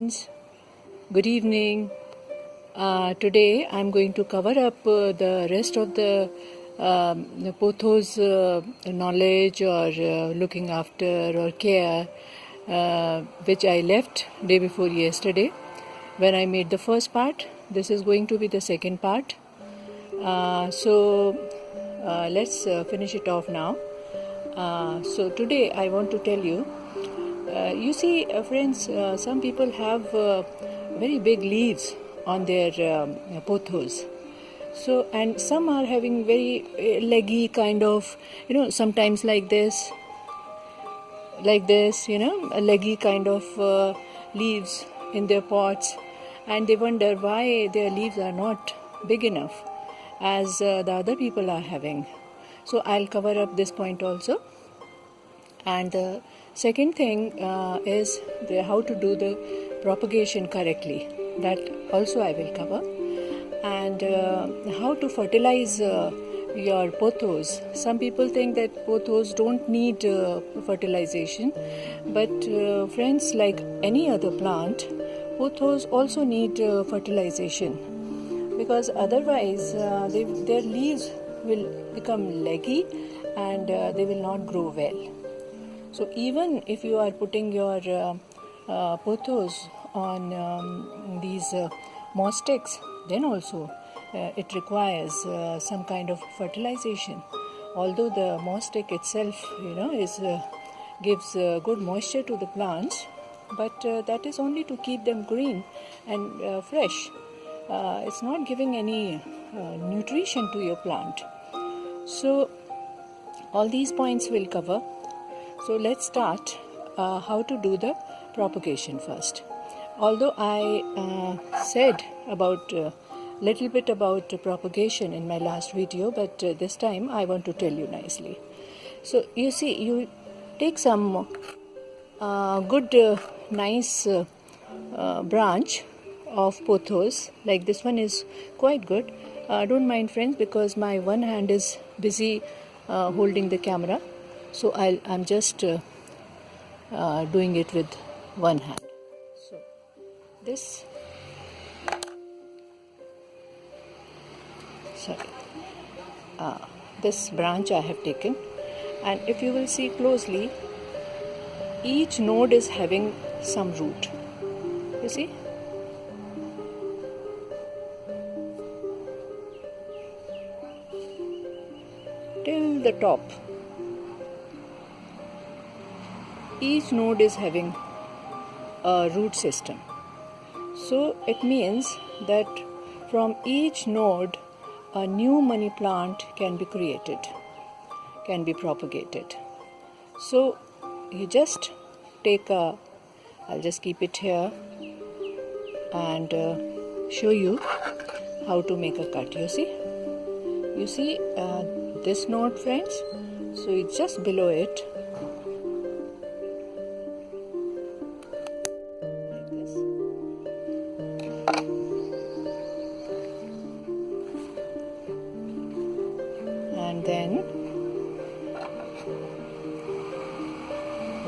Good evening. Today I'm going to cover up the rest of the Potho's knowledge or looking after or care which I left day before yesterday when I made the first part. This is going to be the second part. Let's finish it off now. So today I want to tell you, you see friends, some people have very big leaves on their pothos. So, and some are having very leggy kind of, sometimes like this, a leggy kind of leaves in their pots, and they wonder why their leaves are not big enough as the other people are having. So I'll cover up this point also. And the second thing is how to do the propagation correctly. That also I will cover. And how to fertilize your pothos. Some people think that pothos don't need fertilization, but friends, like any other plant, pothos also need fertilization, because otherwise their leaves will become leggy and they will not grow well. So even if you are putting your pothos on these moss sticks, then also it requires some kind of fertilization. Although the moss stick itself, gives good moisture to the plants, but that is only to keep them green and fresh. It's not giving any nutrition to your plant. So all these points will cover. So let's start how to do the propagation first. Although I said about little bit about propagation in my last video, but this time I want to tell you nicely. So you see, you take some good nice branch of pothos, like this one is quite good. Don't mind friends, because my one hand is busy holding the camera, so I'm just doing it with one hand. So this branch I have taken, and if you will see closely, each node is having some root. You see? Till the top. Each node is having a root system. So it means that from each node a new money plant can be created, can be propagated. So you just take I'll just keep it here and show you how to make a cut. You see this node, friends, so it's just below it, like this. And then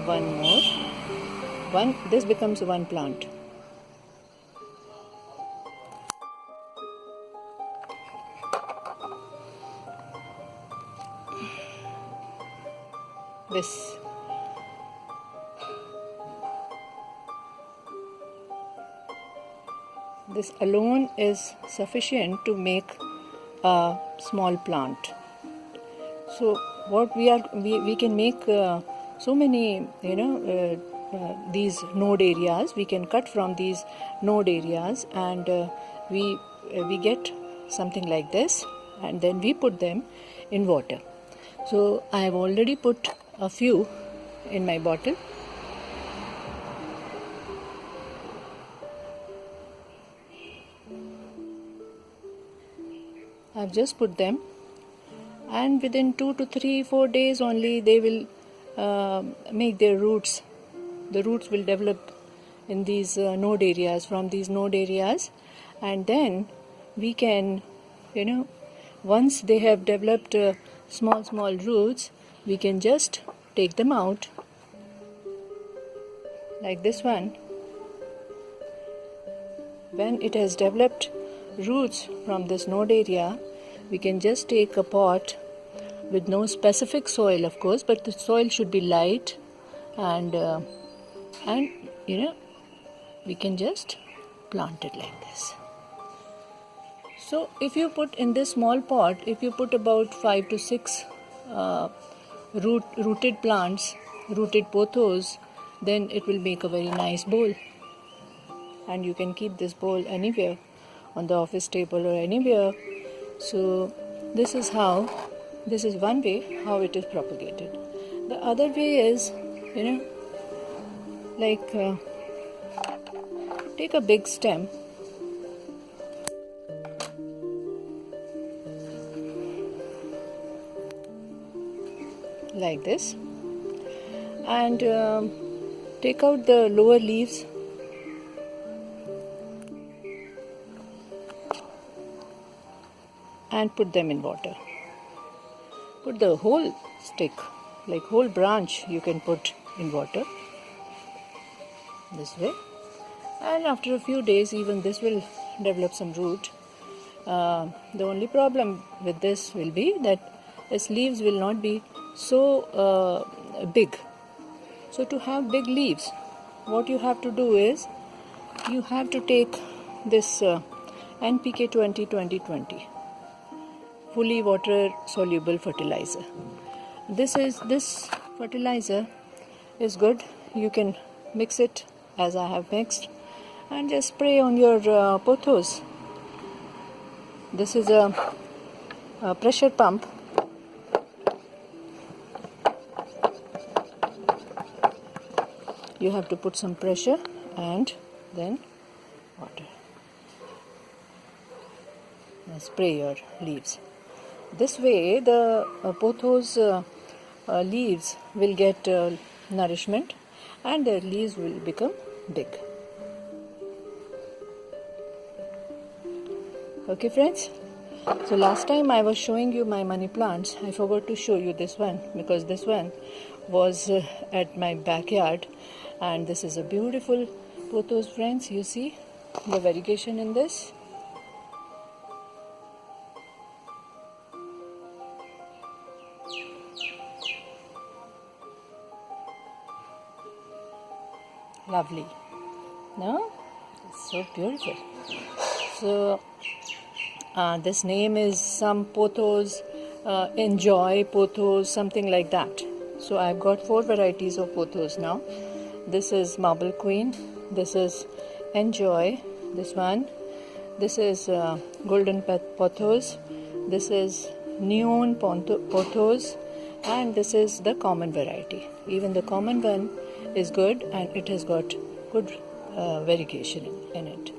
one more, this becomes one plant. This alone is sufficient to make a small plant. So what we can make so many these node areas. We can cut from these node areas, and we get something like this, and then we put them in water. So I have already put a few in my bottle. I've just put them, and within 2 to 3, 4 days only they will make their roots. The roots will develop in these node areas, from these node areas, and then we can, once they have developed small roots, we can just take them out like this one, when it has developed roots from this node area, we can just take a pot with no specific soil, of course, but the soil should be light, and we can just plant it like this. So if you put in this small pot, if you put about 5 to 6 rooted plants, rooted pothos, then it will make a very nice bowl. And you can keep this bowl anywhere, on the office table or anywhere. So this is one way how it is propagated. The other way is, take a big stem, like this, and take out the lower leaves, and put them in water. Put the whole stick, like whole branch, you can put in water this way, and after a few days even this will develop some root. The only problem with this will be that its leaves will not be so big. So to have big leaves, what you have to do is you have to take this NPK 20-20-20, fully water soluble fertilizer. This fertilizer is good. You can mix it as I have mixed and just spray on your pothos. This is a pressure pump. You have to put some pressure and then water. Now spray your leaves. This way the pothos leaves will get nourishment and their leaves will become big. Okay friends, so last time I was showing you my money plants. I forgot to show you this one because this one was at my backyard, and this is a beautiful pothos, friends. You see the variegation in this. Lovely. No? It's so beautiful. So this name is some pothos, enjoy pothos, something like that. So I've got 4 varieties of pothos now. This is Marble Queen, this is Enjoy, this one, this is Golden Pothos, this is Neon Pothos, and this is the common variety. Even the common one is good and it has got good variegation in it.